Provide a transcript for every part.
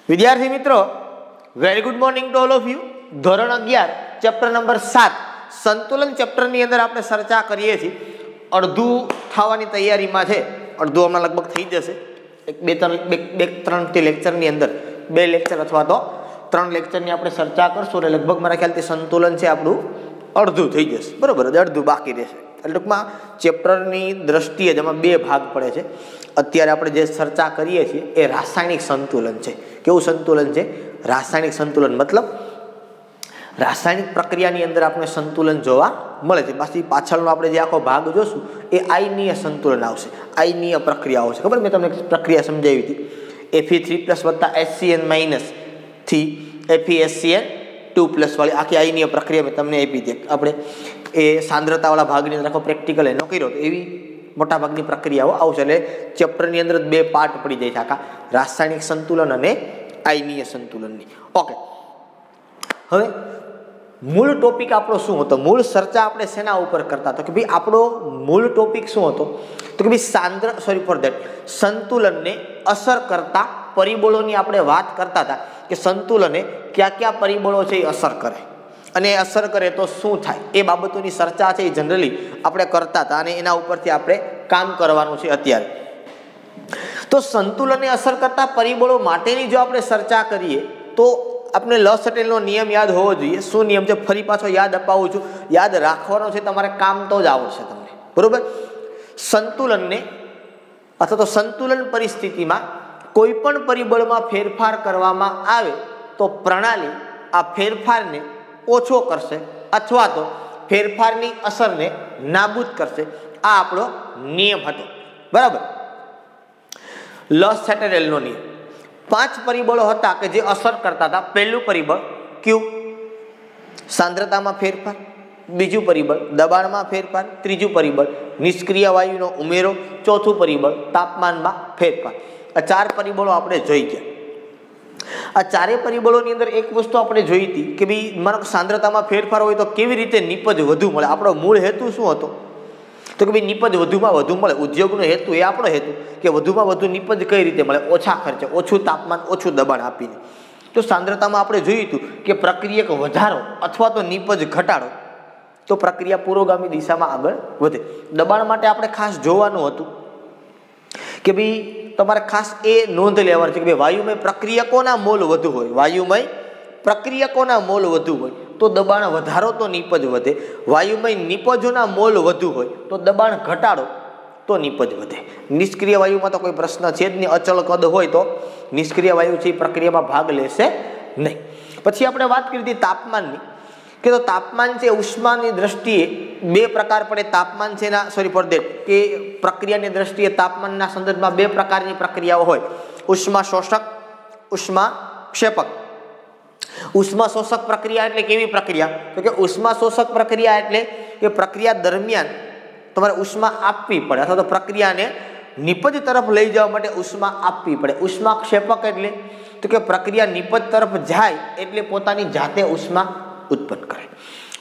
વિદ્યાર્થી મિત્રો, very good morning to all of you. ધોરણ 11 ચેપ્ટર નંબર 7 સંતુલન ચેપ્ટરની અંદર આપણે ચર્ચા કરીએ છીએ. અડધું થવાની તૈયારીમાં છે, અડધું હમણાં લગભગ થઈ જશે. બે ત્રણ લેક્ચરની અંદર 2 લેક્ચર અથવા તો 3 લેક્ચરની આપણે ચર્ચા કરશું એટલે લગભગ મારા ખ્યાલથી સંતુલન છે આપણું અડધું થઈ જશે. બરોબર, અડધું બાકી રહેશે. એટલે ટૂંકમાં ચેપ્ટરની દ્રષ્ટિએ જ એમાં 2 ભાગ પડે છે. અત્યારે આપણે જે ચર્ચા કરીએ છીએ એ રાસાયણિક સંતુલન છે. કેવું સંતુલન છે? રાસાયણિક સંતુલન. મતલબ રાસાયણિક પ્રક્રિયાની અંદર આપણે સંતુલન જોવા મળે છે. પાછી પાછળનો આપણે જે આખો ભાગ જોશું એ આયનીય સંતુલન આવશે, આયનીય પ્રક્રિયાઓ છે. ખબર મેં તમને પ્રક્રિયા સમજાવી હતી. Fe3+ + HCN- થી FeSCN2+ વાળી આખી આયનીય પ્રક્રિયા મેં તમને આપી હતી. આપણે એ સાંદ્રતાવાળા ભાગની અંદર આખો પ્રેક્ટિકલ એનો કર્યો તો એવી મોટા ભાગની પ્રક્રિયાઓ આવશે. એટલે ચેપ્ટરની અંદર 2 પાર્ટ પડી જાય છે આખા, રાસાયણિક સંતુલન અને આયનીય સંતુલનની. ઓકે, હવે મૂળ ટોપિક આપણો શું હતો? મૂળ ચર્ચા આપણે શેના ઉપર કરતા હતા? કે ભાઈ આપણો મૂળ ટોપિક શું હતો? તો કે ભાઈ સંતુલનને અસર કરતા પરિબળોની આપણે વાત કરતા હતા કે સંતુલને કયા કયા પરિબળો છે એ અસર કરે અને અસર કરે તો શું થાય, એ બાબતોની ચર્ચા છે એ જનરલી આપણે કરતા હતા અને એના ઉપરથી આપણે કામ કરવાનું છે અત્યારે. તો સંતુલનને અસર કરતા પરિબળો માટેની જો આપણે ચર્ચા કરીએ તો આપણે લસટેલનો નિયમ યાદ હોવો જોઈએ. શું નિયમ છે? ફરી પાછો યાદ અપાવું છું, યાદ રાખવાનો છે તમારે, કામ તો જ આવડશે તમને. બરોબર, સંતુલનને અથવા તો સંતુલન પરિસ્થિતિમાં કોઈ પણ પરિબળમાં ફેરફાર કરવામાં આવે તો પ્રણાલી આ ફેરફારને ઓછો કરશે અથવા તો ફેરફારની અસરને નાબૂદ કરશે. આ આપણો નિયમ હતો. બરાબર, લસટેલનો નિયમ. 5 પરિબળો હતા કે જે અસર કરતા હતા. પહેલું પરિબળ ક્યુ, સાંદ્રતામાં ફેરફાર. બીજું પરિબળ દબાણમાં ફેરફાર. ત્રીજું પરિબળ નિષ્ક્રિય વાયુનો ઉમેરો. ચોથું પરિબળ તાપમાનમાં ફેરફાર. આ 4 પરિબળો આપણે જોઈ ગયા. આ 4 પરિબળોની અંદર એક વસ્તુ આપણે જોઈ હતી કે ભાઈ માનો સાંદ્રતામાં ફેરફાર હોય તો કેવી રીતે નિપજ વધુ મળે. આપણો મૂળ હેતુ શું હતો? તો કે ભાઈ નિપજ વધુમાં વધુ મળે. ઉદ્યોગનો હેતુ એ આપણો હેતુ કે વધુમાં વધુ નિપજ કઈ રીતે મળે? ઓછા ખર્ચે, ઓછું તાપમાન, ઓછું દબાણ આપીને. તો સાંદ્રતામાં આપણે જોયું હતું કે પ્રક્રિયક વધારો અથવા તો નિપજ ઘટાડો તો પ્રક્રિયા પુરોગામી દિશામાં આગળ વધે. દબાણ માટે આપણે ખાસ જોવાનું હતું કે ભાઈ તમારે ખાસ એ નોંધ લેવાની છે કે ભાઈ વાયુમય પ્રક્રિયકોના મોલ વધુ હોય, વાયુમય પ્રક્રિયકોના મોલ વધુ હોય તો દબાણ વધારો તો નિપજ વધે. વાયુમય નિપજોના મોલ વધુ હોય તો દબાણ ઘટાડો તો નિપજ વધે. નિષ્ક્રિય વાયુમાં તો કોઈ પ્રશ્ન છે જ નહીં. અચળ કદ હોય તો નિષ્ક્રિય વાયુ છે એ પ્રક્રિયામાં ભાગ લેશે નહીં. પછી આપણે વાત કરી હતી તાપમાનની કે તો તાપમાન છે ઉષ્માની દ્રષ્ટિએ 2 પ્રકાર પડે. તાપમાન છે કે પ્રક્રિયાની દ્રષ્ટિએ તાપમાનના સંદર્ભમાં 2 પ્રકારની પ્રક્રિયાઓ હોય. ઉષ્મા શોષક, ઉષ્મા ક્ષેપક. ઉષ્મા શોષક પ્રક્રિયા એટલે કેવી પ્રક્રિયા? તો કે ઉષ્મા શોષક પ્રક્રિયા એટલે કે પ્રક્રિયા દરમિયાન તમારે ઉષ્મા આપવી પડે અથવા તો પ્રક્રિયાને નિપજ તરફ લઈ જવા માટે ઉષ્મા આપવી પડે. ઉષ્મા ક્ષેપક એટલે તો કે પ્રક્રિયા નિપજ તરફ જાય એટલે પોતાની જાતે ઉષ્મા ઉત્પન્ન કરે.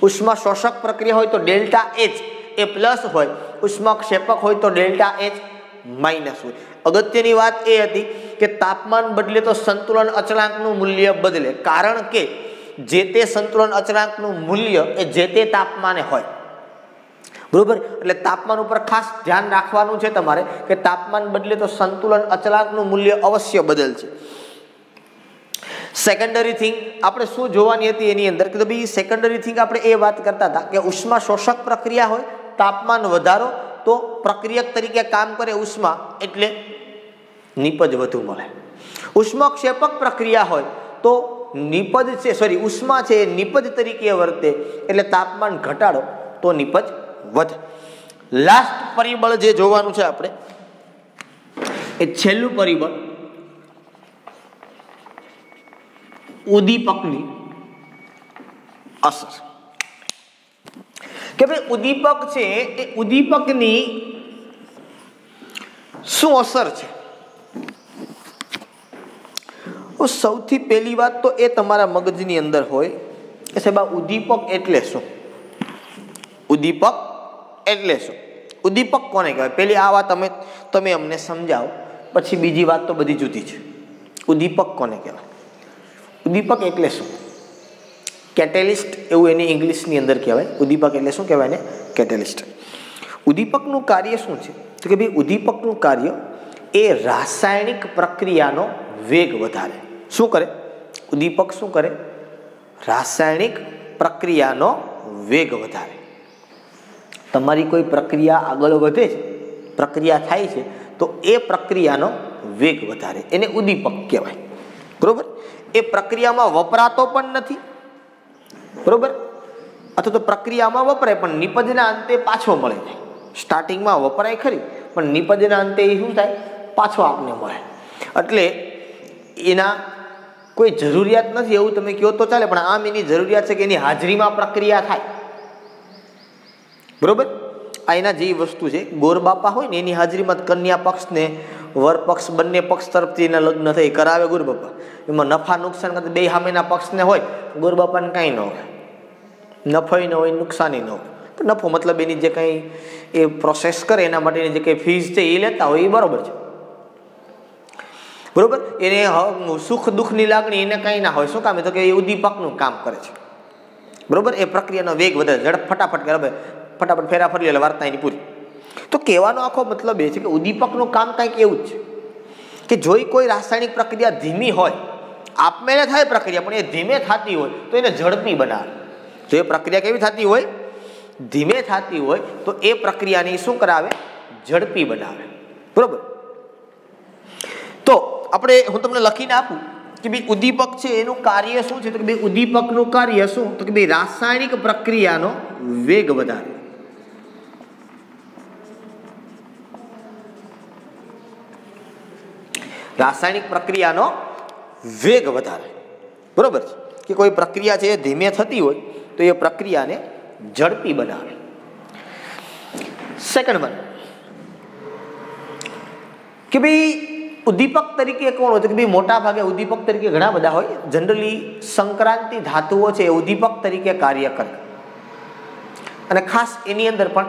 ઉષ્મા શોષક પ્રક્રિયા હોય તો ΔH એ પ્લસ હોય, ઉષ્મા ક્ષેપક હોય તો ΔH માઇનસ હોય. અગત્યની વાત એ હતી કે તાપમાન બદલે તો સંતુલન અચળાંકનું મૂલ્ય બદલે, કારણ કે જે તે સંતુલન અચળાંકનું મૂલ્ય એ જે તે તાપમાને હોય. બરોબર, એટલે તાપમાન ઉપર ખાસ ધ્યાન રાખવાનું છે તમારે કે તાપમાન બદલે તો સંતુલન અચળાંકનું મૂલ્ય અવશ્ય બદલશે. સેકન્ડરી થિંગ આપણે શું જોવાની હતી એની અંદર કે ભાઈ સેકન્ડરી થિંગ આપણે એ વાત કરતા હતા કે ઉષ્મા શોષક પ્રક્રિયા હોય, તાપમાન વધારો તો પ્રક્રિયક તરીકે કામ કરે ઉષ્મા એટલે નિપજ વધુ મળે. ઉષ્મા ક્ષેપક પ્રક્રિયા હોય તો નિપજ છે ઉષ્મા છે એ નિપજ તરીકે વર્તે એટલે તાપમાન ઘટાડો તો નિપજ વધે. લાસ્ટ પરિબળ જે જોવાનું છે આપણે એ છેલ્લું પરિબળ ઉદ્દીપકની અસર. કે ભાઈ ઉદ્દીપક છે એ ઉદ્દીપકની શું અસર છે? સૌથી પહેલી વાત તો એ તમારા મગજની અંદર હોય કે સાહેબ ઉદ્દીપક એટલે શું? ઉદ્દીપક એટલે શું? ઉદ્દીપક કોને કહેવાય? પહેલી આ વાત તમે અમને સમજાવો, પછી બીજી વાત તો બધી જુદી છે. ઉદ્દીપક કોને કહેવાય? ઉદ્દીપક એટલે શું? કેટેલિસ્ટ એવું એને ઇંગ્લિશની અંદર કહેવાય. ઉદ્દીપક એટલે શું કહેવાય ને? કેટેલિસ્ટ. ઉદ્દીપકનું કાર્ય શું છે? તો કે ભાઈ ઉદ્દીપકનું કાર્ય એ રાસાયણિક પ્રક્રિયાનો વેગ વધારે. શું કરે ઉદ્દીપક? શું કરે? રાસાયણિક પ્રક્રિયાનો વેગ વધારે. તમારી કોઈ પ્રક્રિયા આગળ વધે છે, પ્રક્રિયા થાય છે, તો એ પ્રક્રિયાનો વેગ વધારે, એને ઉદ્દીપક કહેવાય. બરોબર? એ પ્રક્રિયામાં વપરાતો પણ નથી, બરોબર, અથવા તો પ્રક્રિયામાં વપરાય પણ નિપજના અંતે પાછો મળે જાય. સ્ટાર્ટિંગમાં વપરાય ખરી પણ નિપજના અંતે એ શું થાય? પાછો આપને મળે. એટલે એના કોઈ જરૂરિયાત નથી એવું તમે કહો તો ચાલે, પણ આમ એની જરૂરિયાત છે કે એની હાજરીમાં પ્રક્રિયા થાય. બરોબર? આ એના જેવી વસ્તુ છે. ગોરબાપા હોય ને એની હાજરીમાં કન્યા પક્ષને વર પક્ષ બંને પક્ષ તરફથી એના લગ્ન થઈ કરાવે ગોરબાપા. એમાં નફા નુકસાન કરતા બે સામેના પક્ષને હોય, ગોરબાપાને કાંઈ ન હોય, નફોય ન હોય, નુકસાની ન હોય. પણ નફો મતલબ એની જે કંઈ એ પ્રોસેસ કરે એના માટેની જે કંઈ ફીસ છે એ લેતા હોય એ બરોબર છે. બરોબર? એને સુખ દુઃખની લાગણી એને કંઈ ના હોય. શું કામ? તો કે એ ઉદ્દીપકનું કામ કરે છે. બરોબર? એ પ્રક્રિયાનો વેગ વધે, ઝડપ ફટાફટ કરે, ફટાફટ ફેરા ફરી એટલે વાર્તા એની પૂરી. તો કહેવાનો આખો મતલબ એ છે કે ઉદ્દીપકનું કામ કંઈક એવું જ છે કે જોઈ કોઈ રાસાયણિક પ્રક્રિયા ધીમી હોય, આપમેળે થાય પ્રક્રિયા પણ એ ધીમે થતી હોય તો એને ઝડપી બનાવે. જો એ પ્રક્રિયા કેવી થતી હોય? ધીમે થતી હોય તો એ પ્રક્રિયાને શું કરાવે? ઝડપી બનાવે. બરોબર? તો આપણે હું તમને લખીને આપું કે ભાઈ ઉદ્દીપક છે એનું કાર્ય શું છે? તો કે ભાઈ ઉદ્દીપકનું કાર્ય શું? તો કે ભાઈ રાસાયણિક પ્રક્રિયાનો વેગ વધારે. રાસાયણિક પ્રક્રિયાનો વેગ વધારે. બરોબર છે? કે કોઈ પ્રક્રિયા છે એ ધીમે થતી હોય તો એ પ્રક્રિયાને ઝડપી બનાવે. સેકન્ડ વન કે ભાઈ ઉદ્દીપક તરીકે કોણ હોય? તો કે ભાઈ મોટા ભાગે ઉદ્દીપક તરીકે ઘણા બધા હોય. જનરલી સંક્રાંતિ ધાતુઓ છે એ ઉદ્દીપક તરીકે કાર્ય કરે. અને ખાસ એની અંદર પણ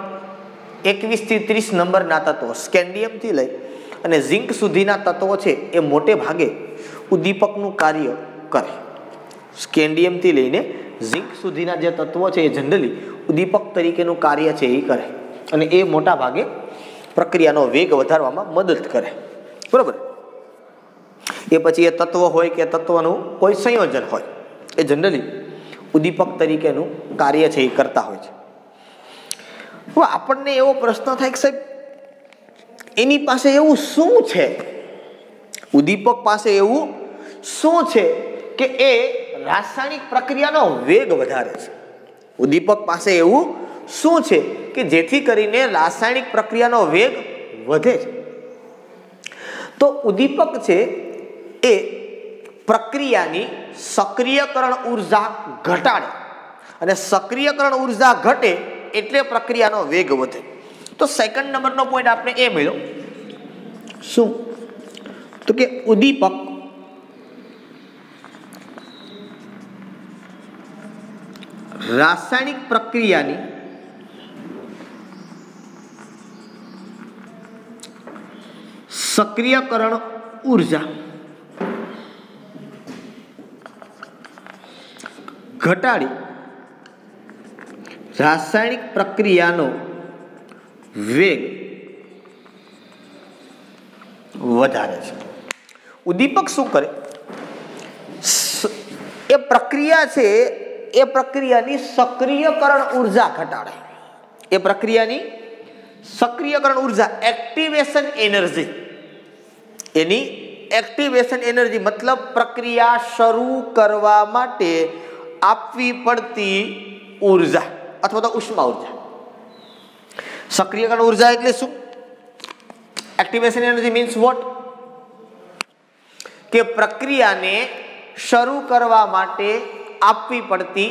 21 થી 30 નંબરના તત્વો સ્કેન્ડિયમથી લઈ અને ઝિંક સુધીના તત્વો છે એ મોટે ભાગે ઉદ્દીપકનું કાર્ય કરે. સ્કેન્ડિયમથી લઈને ઝિંક સુધીના જે તત્વો છે એ જનરલી ઉદ્દીપક તરીકેનું કાર્ય છે એ કરે અને એ મોટા ભાગે પ્રક્રિયાનો વેગ વધારવામાં મદદ કરે. બરોબર? એ પછી એ તત્વ હોય કે તત્વનું કોઈ સંયોજન હોય એ જનરલી ઉદ્દીપક તરીકેનું કાર્ય છે એ કરતા હોય છે. હવે આપણને એવો પ્રશ્ન થાય કે સાહેબ એની પાસે એવું શું છે, ઉદ્દીપક પાસે એવું શું છે કે એ રાસાયણિક પ્રક્રિયાનો વેગ વધારે છે? ઉદ્દીપક પાસે એવું શું છે કે જેથી કરીને રાસાયણિક પ્રક્રિયાનો વેગ વધે છે? તો ઉદ્દીપક છે એ પ્રક્રિયાની સક્રિયકરણ ઉર્જા ઘટાડે અને સક્રિયકરણ ઉર્જા ઘટે એટલે પ્રક્રિયાનો વેગ વધે. તો સેકન્ડ નંબરનો પોઈન્ટ આપણે એ મળ્યો. શું? તો કે ઉદ્દીપક રાસાયણિક પ્રક્રિયાની સક્રિયકરણ ઉર્જા ઘટાડી રાસાયણિક પ્રક્રિયાનો વેગ વધારે છે. ઉદ્દીપક શું કરે? એ પ્રક્રિયા છે એ પ્રક્રિયાની સક્રિયકરણ ઉર્જા ઘટાડે. એ પ્રક્રિયાની સક્રિયકરણ ઉર્જા એક્ટિવેશન એનર્જી, એની એક્ટિવેશન એનર્જી મતલબ પ્રક્રિયા શરૂ કરવા માટે આપવી પડતી ઉર્જા અથવા તો ઉષ્મા ઉર્જા. સક્રિયકરણ ઉર્જા એટલે શું? Activation energy means what? કે પ્રક્રિયાને શરૂ કરવા માટે આપવી પડતી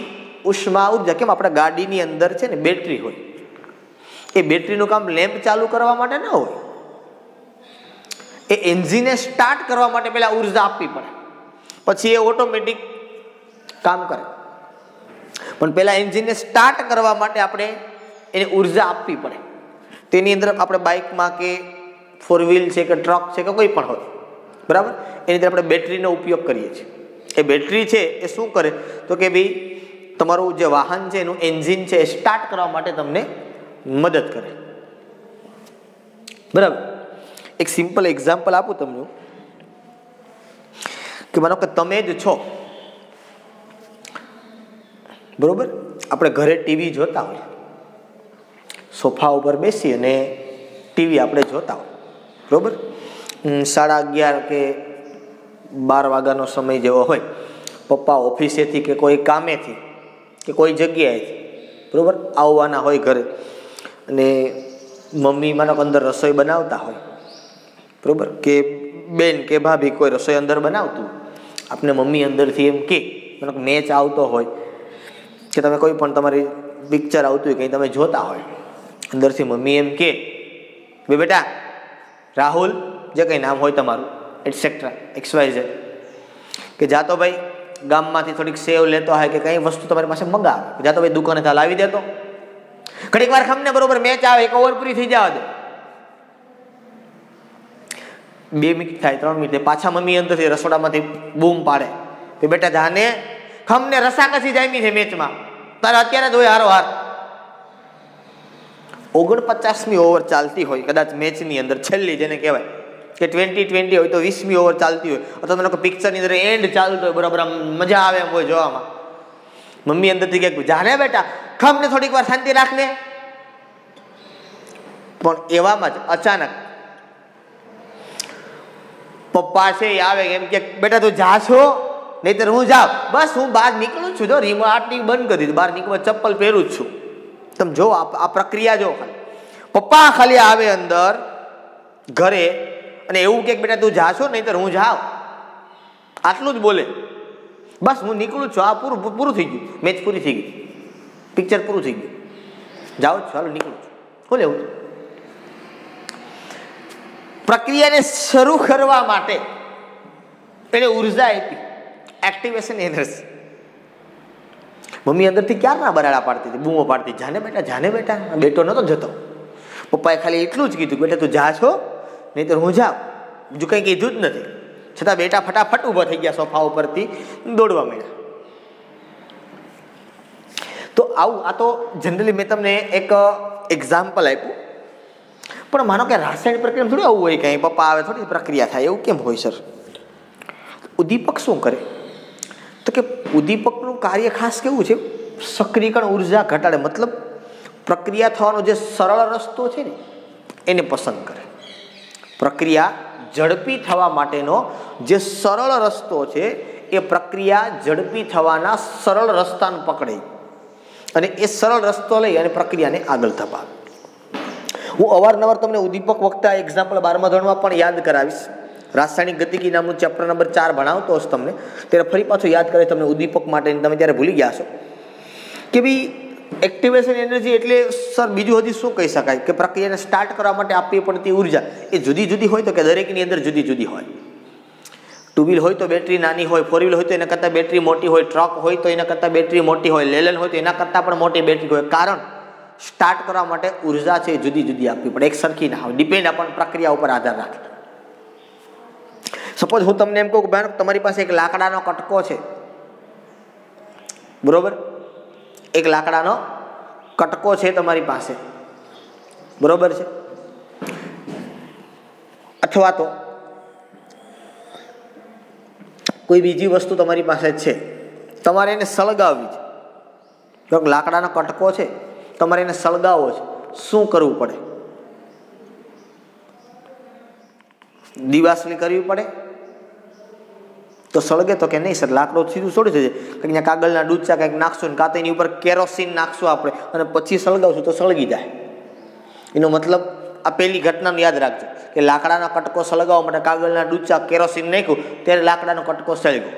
ઉષ્મા ઉર્જા. કેમ આપણા ગાડીની અંદર છે ને બેટરી હોય, એ બેટરીનું કામ લેમ્પ ચાલુ કરવા માટે ન હોય, એ એન્જિનને સ્ટાર્ટ કરવા માટે પહેલા ઉર્જા આપવી પડે, પછી એ ઓટોમેટિક કામ કરે. પણ પહેલા એન્જિનને સ્ટાર્ટ કરવા માટે આપણે એને ઉર્જા આપવી પડે. તેની અંદર આપણે બાઇકમાં કે ફોર વ્હીલ છે કે ટ્રક છે કે કોઈ પણ હોય, બરાબર, એની અંદર આપણે બેટરીનો ઉપયોગ કરીએ છીએ. એ બેટરી છે એ શું કરે તો કે ભાઈ તમારું જે વાહન છે એનું એન્જિન છે એ સ્ટાર્ટ કરવા માટે તમને મદદ કરે. બરાબર. એક સિમ્પલ એક્ઝામ્પલ આપું તમને કે માનો કે તમે જ છો, બરોબર, આપણે ઘરે ટીવી જોતા હોય, સોફા ઉપર બેસી અને ટીવી આપણે જોતા હોય, બરોબર, 11:30 કે 12 વાગ્યાનો સમય જેવો હોય, પપ્પા ઓફિસેથી કે કોઈ કામેથી કે કોઈ જગ્યાએથી, બરોબર, આવવાના હોય ઘરે, અને મમ્મી માનો કે અંદર રસોઈ બનાવતા હોય, બરોબર, કે બેન કે ભાભી કોઈ રસોઈ અંદર બનાવતું, આપને મમ્મી અંદરથી એમ કે માનો કે મેચ આવતો હોય કે તમે કોઈ પણ તમારી પિક્ચર આવતું હોય કંઈ તમે જોતા હોય, અંદરથી મમ્મી એમ કે ભાઈ બેટા રાહુલ, જે કંઈ નામ હોય તમારું એટસેટ્રા XYZ, કે જાતો ભાઈ ગામમાંથી થોડીક સેવ લેતો હોય કે કંઈ વસ્તુ તમારી પાસે મંગાવે, જાતો ભાઈ દુકાને ત્યાં લાવી દેતો, ઘડીક વાર ખમને બરોબર મેચ આવે, 1 ઓવર પૂરી થઈ જવા દે, 2 મિનિટ થાય, 3 મિનિટ થાય, પાછા મમ્મી અંદરથી રસોડામાંથી બૂમ પાડે કે બેટા જાને ખમને રસાકસી જામી છે મેચમાં, તારે અત્યારે જ હોય હારો હાર. 49મી ઓવર ચાલતી હોય કદાચ મેચની અંદર, છેલ્લી જેને કહેવાય કે 20-20 હોય તો 20મી ઓવર ચાલતી હોય, અથવા મને પિક્ચરની અંદર એન્ડ ચાલતો હોય, બરાબર આમ મજા આવે એમ હોય જોવામાં, મમ્મી અંદરથી કહે જાને બેટા ખમને થોડીક વાર શાંતિ રાખને. પણ એવામાં જ અચાનક પપ્પા છે એ આવે એમ કે બેટા તું જા છો, નહીતર હું જાઉં, બસ હું બહાર નીકળું છું, જો રિમોટ બંધ કરી દીધું, બહાર નીકળવા ચપ્પલ પહેરું જ છું. તમે જો આ પ્રક્રિયા જો, પપ્પા ખાલી આવે અંદર ઘરે અને એવું કે બેટા તું જા છો, નહીતર હું જાઉં, આટલું જ બોલે, બસ હું નીકળું છું, આ પૂરું થઈ ગયું, મેચ પૂરી થઈ ગઈ, પિક્ચર પૂરું થઈ ગયું, જાઓ છો, હાલો નીકળું છું, શું લેવું? પ્રક્રિયાને શરૂ કરવા માટે એને ઉર્જા આપી, એક્ટિવેશન એનર્જી. મમ્મી અંદરથી ક્યારના બરાડા પાડતી હતી, બૂમો પાડતી, જાને બેટા, બેટો નતો જતો, પપ્પાએ ખાલી એટલું જ કીધું બેટા તું જા છો, નહીતર હું જાઉં, બીજું કંઈ કીધું જ નથી. છતાં બેટા ફટાફટ ઊભા થઈ ગયા સોફા ઉપરથી, દોડવા માંડ્યા. તો આવું, આ તો જનરલી મેં તમને એક એક્ઝામ્પલ આપ્યું, પણ માનો કે રાસાયણિક પ્રક્રિયા થોડી આવું હોય, કંઈ પપ્પા આવે થોડી પ્રક્રિયા થાય, એવું કેમ હોય સર? ઉદ્દીપક શું કરે તો કે ઉદ્દીપકનું કાર્ય ખાસ કેવું છે, સક્રિયકરણ ઉર્જા ઘટાડે, મતલબ પ્રક્રિયા થવાનો જે સરળ રસ્તો છે ને એને પસંદ કરે. પ્રક્રિયા ઝડપી થવા માટેનો જે સરળ રસ્તો છે એ પ્રક્રિયા ઝડપી થવાના સરળ રસ્તાને પકડે અને એ સરળ રસ્તો લઈ અને પ્રક્રિયાને આગળ ધપાવે. હું અવારનવાર તમને ઉદ્દીપક વખતે આ એક્ઝામ્પલ 12મા ધોરણમાં પણ યાદ કરાવીશ. રાસાયણિક ગતિકી નામનું ચેપ્ટર નંબર 4 ભણાવતો હશે તમને, ત્યારે ફરી પાછું યાદ કરે તમને ઉદ્દીપક માટે, તમે ત્યારે ભૂલી ગયા છો કે ભાઈ એક્ટિવેશન એનર્જી એટલે સર બીજું હજી શું કહી શકાય કે પ્રક્રિયાને સ્ટાર્ટ કરવા માટે આપવી પડતી ઉર્જા એ જુદી જુદી હોય તો કે દરેકની અંદર જુદી જુદી હોય. 2 વ્હીલ હોય તો બેટરી નાની હોય, 4 વ્હીલ હોય તો એના કરતાં બેટરી મોટી હોય, ટ્રક હોય તો એના કરતાં બેટરી મોટી હોય, લેલન હોય તો એના કરતાં પણ મોટી બેટરી હોય. કારણ સ્ટાર્ટ કરવા માટે ઉર્જા છે જુદી જુદી આપવી પડે, એક સરખી ના હોય, ડિપેન્ડ આપણ પ્રક્રિયા ઉપર આધાર રાખે. સપોઝ હું તમને એમ કહું કે તમારી પાસે એક લાકડાનો કટકો છે, બરોબર, એક લાકડાનો કટકો છે તમારી પાસે, બરોબર છે, અથવા તો કોઈ બીજી વસ્તુ તમારી પાસે છે, તમારે એને સળગાવવી છે. લાકડાનો કટકો છે, તમારે એને સળગાવવો છે, શું કરવું પડે? દિવાસળી કરવી પડે તો સળગે તો કે નહીં સર, લાકડો સીધું છોડી દેજે, કંઈક કાગળના ડૂચા કંઈક નાખશું ને કાં તો એની ઉપર કેરોસીન નાખશું આપણે અને પછી સળગાવશું તો સળગી જાય. એનો મતલબ આ પહેલી ઘટનાનું યાદ રાખજો કે લાકડાનો કટકો સળગાવવા માટે કાગળના ડૂચા કેરોસીન નાખ્યું ત્યારે લાકડાનો કટકો સળગ્યો.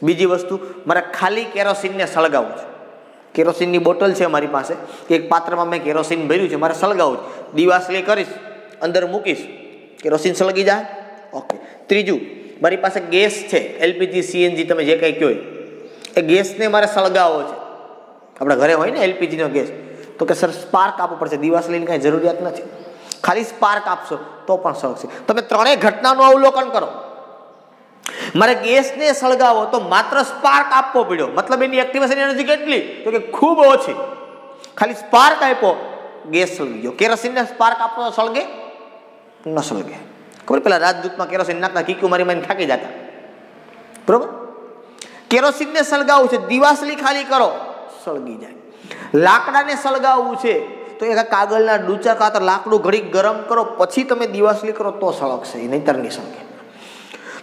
બીજી વસ્તુ, મારે ખાલી કેરોસીનને સળગાવવું છે, કેરોસીનની બોટલ છે મારી પાસે, એક પાત્રમાં મેં કેરોસીન ભર્યું છે, મારે સળગાવવું છે, દિવાસળી કરીશ, અંદર મૂકીશ, કેરોસીન સળગી જાય. ઓકે. ત્રીજું, મારી પાસે ગેસ છે, LPG CNG તમે જે કંઈ કહો એ ગેસને મારે સળગાવવો છે. આપણા ઘરે હોય ને LPGનો ગેસ, તો કે સર સ્પાર્ક આપવો પડશે, દિવાસળીની કાંઈ જરૂરિયાત નથી, ખાલી સ્પાર્ક આપશો તો પણ સળગશે. તમે ત્રણેય ઘટનાનું અવલોકન કરો મારે ગેસને સળગાવો તો માત્ર સ્પાર્ક આપવો પડ્યો, મતલબ એની એક્ટિવેશન એનર્જી કેટલી? તો કે ખૂબ ઓછી. ખાલી સ્પાર્ક આપ્યો, ગેસ સળગી ગયો. કેરોસીનને સ્પાર્ક આપો તો સળગે ન સળગે. ખબર પેલા રાજદૂતમાં કેરોસીન નાખતા કીકુ મારી મારીને થાકી જતા, બરોબર? કેરોસીનને સળગાવવું છે, દિવાસળી ખાલી કરો, સળગી જાય. લાકડાને સળગાવવું છે તો એક કાગળના ડૂચા કાતર લાકડું ઘડીક ગરમ કરો, પછી તમે દિવાસળી કરો તો સળગશે, નહીંતર નહીં સળગે.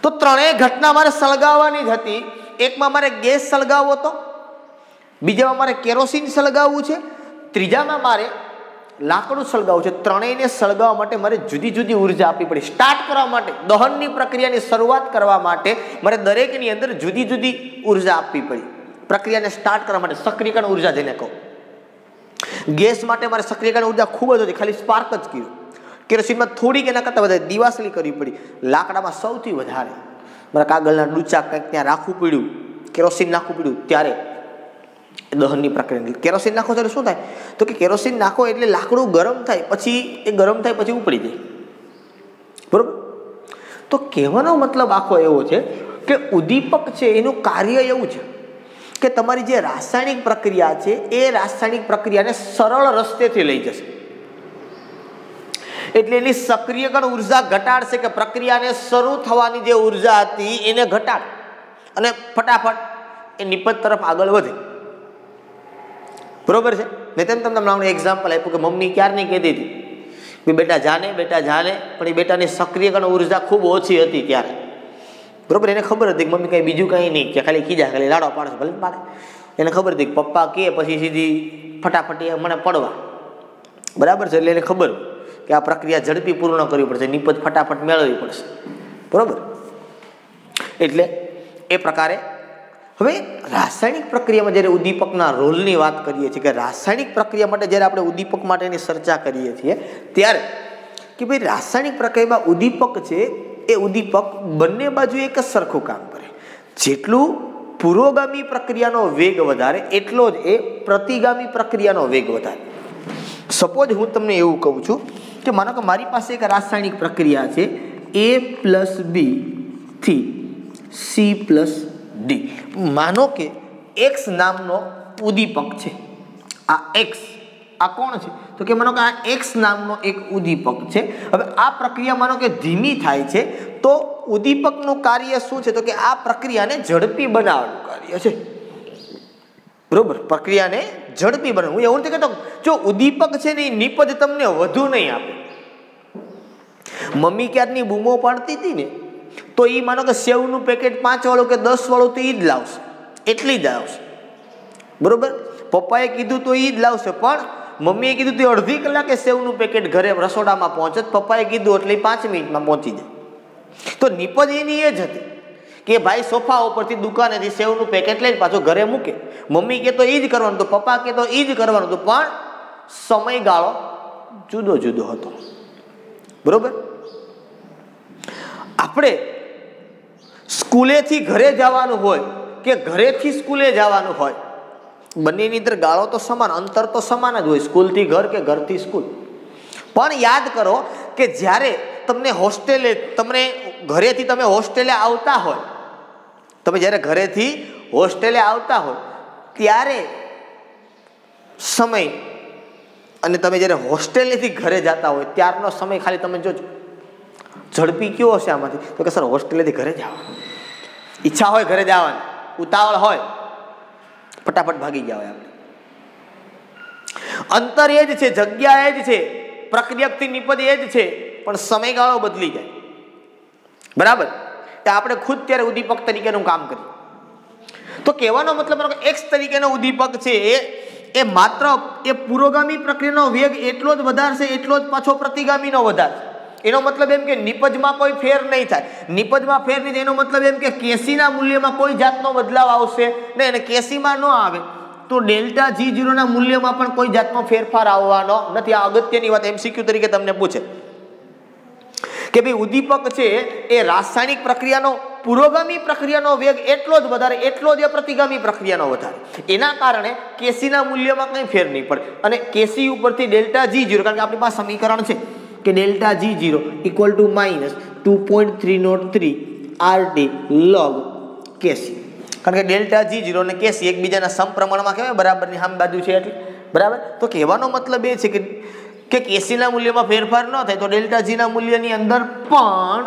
તો ત્રણેય ઘટના મારે સળગાવવાની જ હતી. એકમાં મારે ગેસ સળગાવવો હતો, બીજામાં મારે કેરોસીન સળગાવવું છે, ત્રીજામાં મારે લાકડું સળગાવવું છે. ત્રણેયને સળગાવવા માટે મારે જુદી જુદી ઉર્જા આપવી પડી. સ્ટાર્ટ કરવા માટે, દહનની પ્રક્રિયાની શરૂઆત કરવા માટે મારે દરેકની અંદર જુદી જુદી ઉર્જા આપવી પડી. પ્રક્રિયાને સ્ટાર્ટ કરવા માટે સક્રિયકરણ ઉર્જા જેને કહો. ગેસ માટે મારે સક્રિયકરણ ઉર્જા ખૂબ જ હતી, ખાલી સ્પાર્ક જ કર્યું. કેરોસીનમાં થોડીક એના કરતાં વધારે દિવાસળી કરવી પડી. લાકડામાં સૌથી વધારે મારે કાગળના ડૂચા કંઈક ત્યાં રાખવું પડ્યું, કેરોસીન નાખવું પડ્યું, ત્યારે દહનની પ્રક્રિયા. કેરોસીન નાખો ત્યારે શું થાય? તો કે કેરોસીન નાખો એટલે લાકડું ગરમ થાય, પછી એ ગરમ થાય પછી ઉપડી જાય, બરોબર? તો કહેવાનો મતલબ આખો એવો છે કે ઉદ્દીપક છે એનું કાર્ય એવું છે કે તમારી જે રાસાયણિક પ્રક્રિયા છે એ રાસાયણિક પ્રક્રિયાને સરળ રસ્તેથી લઈ જશે. એટલે એની સક્રિયકરણ ઉર્જા ઘટાડશે, કે પ્રક્રિયાને શરૂ થવાની જે ઉર્જા હતી એને ઘટાડ અને ફટાફટ એ નિપજ તરફ આગળ વધે, બરોબર છે? મેં તમને એક્ઝામ્પલ આપ્યું કે મમ્મી ક્યારની કહેતી હતી કે બેટા જાને, પણ એ બેટાની સક્રિયકરણ ઉર્જા ખૂબ ઓછી હતી ત્યારે, બરોબર? એને ખબર હતી કે મમ્મી કઈ બીજું કઈ નહીં, કે ખાલી ખીજા, ખાલી લાડો પાડે, ભલે પાડે. એને ખબર હતી કે પપ્પા કે પછી સીધી ફટાફટ મને પડવા, બરાબર છે? એટલે એને ખબર કે આ પ્રક્રિયા ઝડપી પૂર્ણ કરવી પડશે, નિપજ ફટાફટ મેળવવી પડશે, બરોબર? એટલે એ પ્રકારે હવે રાસાયણિક પ્રક્રિયામાં જ્યારે ઉદ્દીપકના રોલની વાત કરીએ છીએ, કે રાસાયણિક પ્રક્રિયા માટે જ્યારે આપણે ઉદ્દીપક માટેની ચર્ચા કરીએ છીએ ત્યારે કે ભાઈ રાસાયણિક પ્રક્રિયામાં ઉદ્દીપક છે એ ઉદ્દીપક બંને બાજુ એક જ સરખું કામ કરે. જેટલું પુરોગામી પ્રક્રિયાનો વેગ વધારે એટલો જ એ પ્રતિગામી પ્રક્રિયાનો વેગ વધારે. સપોઝ હું તમને એવું કહું છું કે માનો કે મારી પાસે એક રાસાયણિક પ્રક્રિયા છે A+B થી C+D. માનો કે X નામનો ઉદ્દીપક છે. આ X, આ કોણ છે? તો કે માનો કે આ X નામનો એક ઉદ્દીપક છે. હવે આ પ્રક્રિયા માનો કે ધીમી થાય છે, તો ઉદ્દીપકનું કાર્ય શું છે? તો કે આ પ્રક્રિયાને ઝડપી બનાવવાનું કાર્ય છે, બરોબર? પ્રક્રિયાને ઝડપી બનાવવું. હું એવું નથી કહેતો જો ઉદ્દીપક છે ને એ નિપજ તમને વધુ નહીં આપે. મમ્મી ક્યારની બૂમો પાડતી હતી ને, તો એ માનો કે સેવનું પેકેટ 5 વાળું કે 10 વાળું તો એ જ લાવશે, એટલી જ લાવશે, બરોબર? પપ્પાએ કીધું તો એ જ લાવશે, પણ મમ્મીએ કીધું તો અડધી કલાકે સેવનું પેકેટ ઘરે રસોડામાં પહોંચે, પપ્પાએ કીધું એટલે 5 મિનિટમાં પહોંચી જાય. તો નિપજ એની એ જ હતી કે ભાઈ સોફા ઉપરથી દુકાનેથી સેવનું પેકેટ લઈને પાછું ઘરે મૂકે. મમ્મી કે તો એ જ કરવાનું હતું, પપ્પા કે તો એ જ કરવાનું હતું, પણ સમયગાળો જુદો જુદો હતો, બરોબર? આપણે સ્કૂલેથી ઘરે જવાનું હોય કે ઘરેથી સ્કૂલે જવાનું હોય, બંનેની અંદર ગાળો તો સમાન, અંતર તો સમાન જ હોય, સ્કૂલથી ઘર કે ઘરથી સ્કૂલ. પણ યાદ કરો કે જ્યારે તમને ઘરેથી તમે હોસ્ટેલે આવતા હોય, તમે જ્યારે ઘરેથી હોસ્ટેલે આવતા હોય ત્યારે સમય અને તમે જ્યારે હોસ્ટેલેથી ઘરે જતા હોય ત્યારનો સમય ખાલી તમે જોજો, ઝડપી કયો હશે આમાંથી? તો કે સર હોસ્ટેલેથી ઘરે જવાનું, ઈચ્છા હોય ઘરે જવાની, ઉતાવળ હોય, ફટાફટ ભાગી ગયા હોય આપણે. અંતર એ જ છે, જગ્યા એ જ છે, પ્રક્રિયાથી નિપજ એ જ છે, પણ સમયગાળો બદલી જાય, બરાબર? કે આપણે ખુદ ત્યારે ઉદ્દીપક તરીકેનું કામ કરીએ. તો કહેવાનો મતલબ X તરીકેનો ઉદ્દીપક છે એ માત્ર એ પુરોગામી પ્રક્રિયાનો વેગ એટલો જ વધારશે, એટલો જ પાછો પ્રતિગામીનો વધારશે. એનો મતલબ એમ કે નિપજમાં કોઈ ફેર નહીં થાય. નિપજમાં ફેર નહીં થાય એનો મતલબ એમ કે કેસીના મૂલ્યમાં કોઈ જાતનો બદલાવ આવશે નહીં, અને કેસીમાં ન આવે તો ડેલ્ટા G0 ના મૂલ્યમાં પણ કોઈ જાતનો ફેરફાર આવવાનો નથી. આ અગત્યની વાત MCQ તરીકે તમને પૂછે કે ભાઈ ઉદ્દીપક છે એ રાસાયણિક પ્રક્રિયાનો પુરોગામી પ્રક્રિયાનો વેગ એટલો જ વધારે, એટલો જ પ્રતિગામી પ્રક્રિયાનો વધારે. એના કારણે કેસીના મૂલ્યમાં કંઈ ફેર નહીં પડે, અને કેસી ઉપરથી ડેલ્ટા G0, કારણ કે આપણી પાસે સમીકરણ છે કે delta G0 = -2.303 RT log Kc, કારણ કે ડેલ્ટા G0 અને Kc એકબીજાના સમપ્રમાણમાં કહેવાય, બરાબરની સામે બાજુ છે એટલે બરાબર. તો કહેવાનો મતલબ એ છે કે Kc ના મૂલ્યમાં ફેરફાર ન થાય તો ડેલ્ટા G ના મૂલ્યની અંદર પણ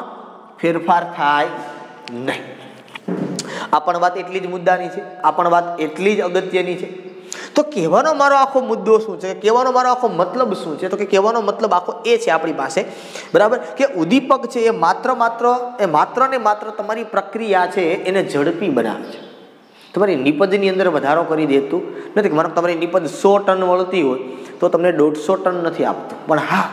ફેરફાર થાય નહીં. આ પણ વાત એટલી જ મુદ્દાની છે, આ પણ વાત એટલી જ અગત્યની છે. તો કહેવાનો મારો આખો મુદ્દો શું છે, કહેવાનો મારો આખો મતલબ શું છે, તો કે કહેવાનો મતલબ આખો એ છે આપણી પાસે બરાબર કે ઉદ્દીપક છે એ માત્ર ને માત્ર તમારી પ્રક્રિયા છે એને ઝડપી બનાવે છે. તમારી નિપજની અંદર વધારો કરી દેતું નથી. માનો તમારી નિપજ 100 ટન વળતી હોય તો તમને 150 ટન નથી આપતું, પણ હા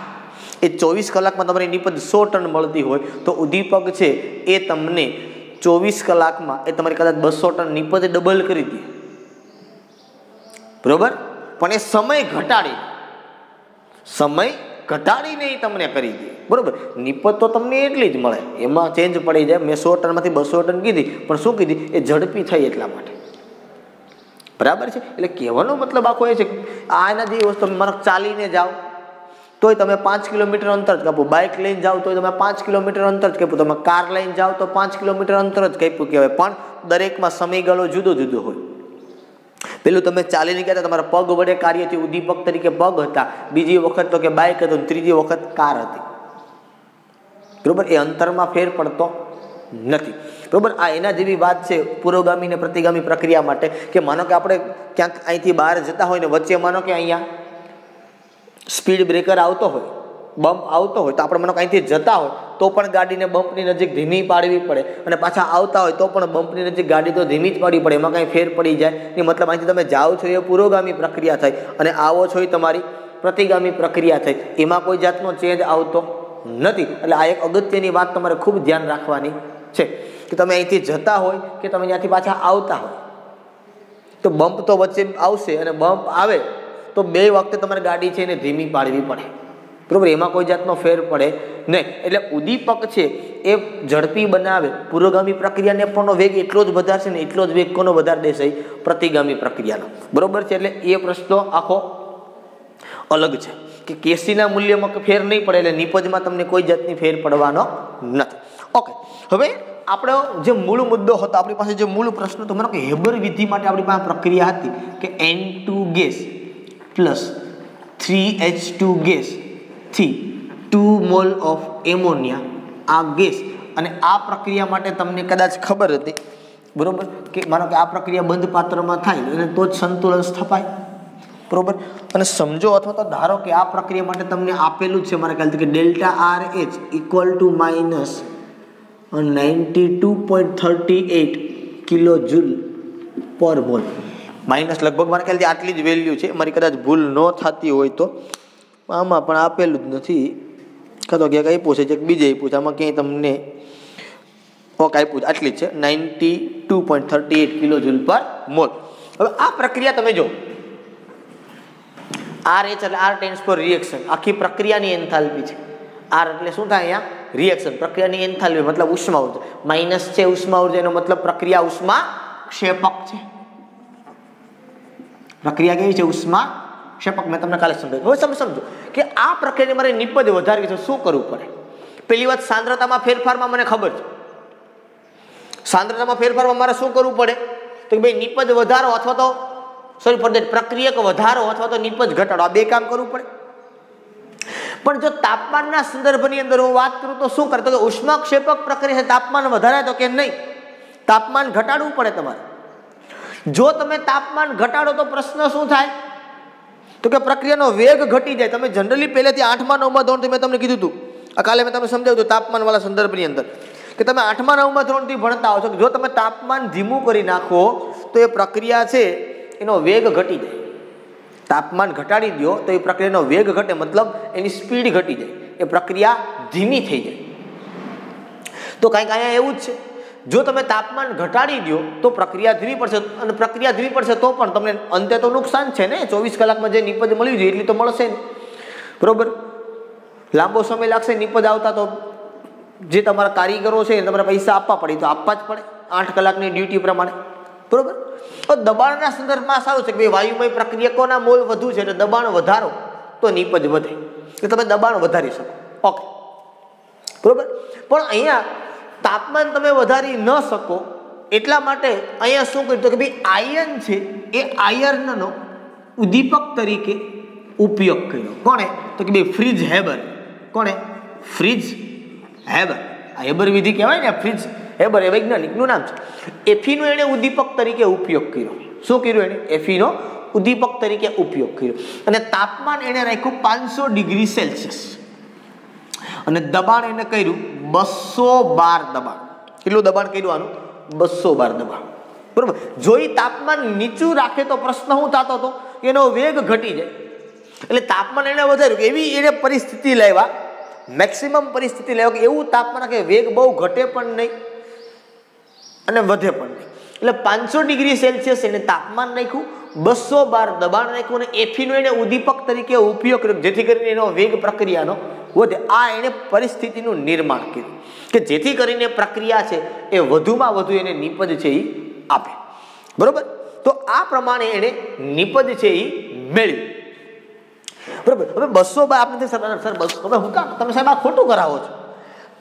એ 24 કલાકમાં તમારી નિપજ 100 ટન મળતી હોય તો ઉદ્દીપક છે એ તમને 24 કલાકમાં એ તમારી કદાચ 200 ટન નિપજ ડબલ કરી દે બરોબર, પણ એ સમય ઘટાડીને તમને કરી દે બરોબર. નિપજ તો તમને એટલી જ મળે, એમાં ચેન્જ પડી જાય. મેં 100 ટનમાંથી 200 ટન કીધી, પણ શું કીધી એ ઝડપી થઈ એટલા માટે બરાબર છે. એટલે કહેવાનો મતલબ આખો એ છે કે આના જે વસ્તુ તમે માનો ચાલીને જાઓ તોય તમે 5 કિલોમીટર અંતર જ કાપો, બાઇક લઈને જાઓ તોય તમે 5 કિલોમીટર અંતર જ કાપો, તમે કાર લઈને જાઓ તો 5 કિલોમીટર અંતર જ કાપ્યું કહેવાય, પણ દરેકમાં સમયગાળો જુદો જુદો હોય. પેલું તમે ચાલીને ગયા તમારા પગ વડે કાર્યથી ઉદ્દીપક તરીકે પગ હતા, બીજી વખત તો કે બાઇક હતું, ત્રીજી વખત કાર હતી બરોબર. એ અંતરમાં ફેર પડતો નથી બરોબર. આ એના જેવી વાત છે પુરોગામી ને પ્રતિગામી પ્રક્રિયા માટે કે માનો કે આપણે ક્યાંક અહીંથી બહાર જતા હોય ને વચ્ચે માનો કે અહીંયા સ્પીડ બ્રેકર આવતો હોય, બમ્પ આવતો હોય, તો આપણે માનો કે અહીંથી જતા હોય તો પણ ગાડીને બમ્પની નજીક ધીમી પાડવી પડે, અને પાછા આવતા હોય તો પણ બમ્પની નજીક ગાડી તો ધીમી જ પાડવી પડે, એમાં કાંઈ ફેર પડી જાય એ મતલબ અહીંથી તમે જાઓ છો એ પુરોગામી પ્રક્રિયા થઈ અને આવો છો એ તમારી પ્રતિગામી પ્રક્રિયા થઈ, એમાં કોઈ જાતનો ચેન્જ આવતો નથી. એટલે આ એક અગત્યની વાત તમારે ખૂબ ધ્યાન રાખવાની છે કે તમે અહીંથી જતા હોય કે તમે ત્યાંથી પાછા આવતા હોય તો બમ્પ તો વચ્ચે આવશે, અને બમ્પ આવે તો બે વખતે તમારે ગાડી છે એને ધીમી પાડવી પડે બરોબર, એમાં કોઈ જાતનો ફેર પડે નહીં. એટલે ઉદ્દીપક છે એ ઝડપી બનાવે, પુરોગામી પ્રક્રિયાને પણ વેગ એટલો જ વધારશે ને એટલો જ વેગ કોનો વધારી દેશે પ્રતિગામી પ્રક્રિયાનો બરોબર છે. એટલે એ પ્રશ્ન આખો અલગ છે કે કેસીના મૂલ્યમાં ફેર નહીં પડે, એટલે નિપજમાં તમને કોઈ જાતની ફેર પડવાનો નથી. ઓકે, હવે આપણો જે મૂળ મુદ્દો હતો, આપણી પાસે જે મૂળ પ્રશ્ન હતો, માનો કે હેબર વિધિ માટે આપણી પાસે પ્રક્રિયા હતી કે N2 gas plus 3H2 gas થી 2 મોલ ઓફ એમોનિયા આ ગેસ, અને આ પ્રક્રિયા માટે તમને કદાચ ખબર હતી બરોબર કે માનો કે આ પ્રક્રિયા બંધ પાત્રમાં થાય અને તો જ સંતુલન સ્થપાય બરોબર. અને સમજો અથવા તો ધારો કે આ પ્રક્રિયા માટે તમને આપેલું જ છે મારા ખ્યાલથી કે delta RH equal to minus 92.38 kilo joule પર મોલ, માઇનસ લગભગ મારા ખ્યાલથી આટલી જ વેલ્યુ છે, મારી કદાચ ભૂલ ન થતી હોય તો. આમાં પણ આપેલું જ નથી, કાં તો ક્યાંક આપ્યું છે, બીજે આપ્યું છે, આમાં ક્યાંય તમને ઓકે આપ્યું છે, આટલી જ છે 92.38 કિલો જૂલ પર મોલ. હવે આ પ્રક્રિયા તમે જો RH એટલે R ટેન્ડ્સ ફોર રિએક્શન, આખી પ્રક્રિયાની એન્થાલ્પી છે. R એટલે શું થાય અહીંયા રિએક્શન, પ્રક્રિયાની એન્થાલ્પી મતલબ ઉષ્મા ઉર્જા, માઇનસ છે ઉષ્મા ઉર્જા એનો મતલબ પ્રક્રિયા ઉષ્મા ક્ષેપક છે. પ્રક્રિયા કેવી છે ઉષ્મા ક્ષેપક, મેં તમને કાલે સમજાવ્યું. હવે સમજો કે આ પ્રક્રિયાને મારે નિપજ વધારવી છે, શું કરવું પડે? પહેલી વાત સાંદ્રતામાં ફેરફારમાં મને ખબર છે, સાંદ્રતામાં ફેરફારમાં મારે શું કરવું પડે તો કે ભાઈ નિપજ વધારો અથવા તો સોરી ફોર દેટ પ્રક્રિયક વધારો અથવા તો નિપજ ઘટાડો, આ બે કામ કરવું પડે. પણ જો તાપમાનના સંદર્ભની અંદર હું વાત કરું તો શું કરે તો કે ઉષ્માક્ષેપક પ્રક્રિયા છે, તાપમાન વધારે તો કે નહીં, તાપમાન ઘટાડવું પડે તમારે. જો તમે તાપમાન ઘટાડો તો પ્રશ્ન શું થાય તો કે પ્રક્રિયાનો વેગ ઘટી જાય. તમે જનરલી પહેલેથી 8મા 9મા ધોરણથી મેં તમને કીધું હતું, કાલે મેં તમને સમજાવ્યું હતું તાપમાનવાળા સંદર્ભની અંદર કે તમે 8મા 9મા ધોરણથી ભણતા હો છો કે જો તમે તાપમાન ધીમું કરી નાખો તો એ પ્રક્રિયા છે એનો વેગ ઘટી જાય. તાપમાન ઘટાડી દો તો એ પ્રક્રિયાનો વેગ ઘટે, મતલબ એની સ્પીડ ઘટી જાય, એ પ્રક્રિયા ધીમી થઈ જાય. તો કાંઈક અહીંયા એવું જ છે, જો તમે તાપમાન ઘટાડી દો તો પ્રક્રિયા ધીમી પડશે, અને પ્રક્રિયા ધીમી પડશે તો પણ તમને અંતે તો નુકસાન છે ને. 24 કલાકમાં જે નિપજ મળવી જોઈએ એટલી તો મળશે ને બરોબર. લાંબો સમય લાગશે નિપજ આવતા, તો જે તમારા કારીગરો છે એને તમારે પૈસા આપવા પડે, તો આપવા જ પડે 8 કલાકની ડ્યુટી પ્રમાણે બરોબર. તો દબાણના સંદર્ભમાં સારું છે કે ભાઈ વાયુમય પ્રક્રિયકોના મોલ વધુ છે એટલે દબાણ વધારો તો નિપજ વધે, એટલે તમે દબાણ વધારી શકો ઓકે બરોબર. પણ અહીંયા તાપમાન તમે વધારી ન શકો એટલા માટે અહીંયા શું કર્યું કે ભાઈ આયર્ન છે એ આયર્નનો ઉદ્દીપક તરીકે ઉપયોગ કર્યો. કોણે? તો કે ભાઈ ફ્રીજ હેબર. કોણે? Fridge Haber. આ હેબર વિધિ કહેવાય ને, ફ્રીજ હેબર એ વૈજ્ઞાનિકનું નામ છે. એફીનો એણે ઉદ્દીપક તરીકે ઉપયોગ કર્યો. શું કર્યું એણે? એફીનો ઉદ્દીપક તરીકે ઉપયોગ કર્યો અને તાપમાન એને રાખ્યું 500 ડિગ્રી સેલ્સિયસ અને દબાણ એને કર્યું 212 દબાણ. કેટલું દબાણ કર્યું આનું? 212 દબાણ. બરોબર. જો એ તાપમાન નીચું રાખે તો પ્રશ્ન શું થતો હતો? એનો વેગ ઘટી જાય. એટલે તાપમાન એને વધાર્યું કે એવી એને પરિસ્થિતિ લાવ્યા, મેક્સિમમ પરિસ્થિતિ લાવ્યા કે એવું તાપમાન કે વેગ બહુ ઘટે પણ નહીં અને વધે પણ નહીં. એટલે 500 ડિગ્રી સેલ્સિયસ એને તાપમાન રાખ્યું, 212 દબાણ રાખ્યું અને એફીનો એને ઉદ્દીપક તરીકે ઉપયોગ કર્યો જેથી કરીને એનો વેગ પ્રક્રિયાનો વધે. આ એને પરિસ્થિતિનું નિર્માણ કર્યું કે જેથી કરીને પ્રક્રિયા છે એ વધુમાં વધુ એને નિપજ છે એ આપે. બરોબર. તો આ પ્રમાણે એને નિપજ છે એ મેળવ્યું. બરોબર. હવે 212 આપણે સર હવે હું કામ તમે સાહેબ આ ખોટું કરાવો છો?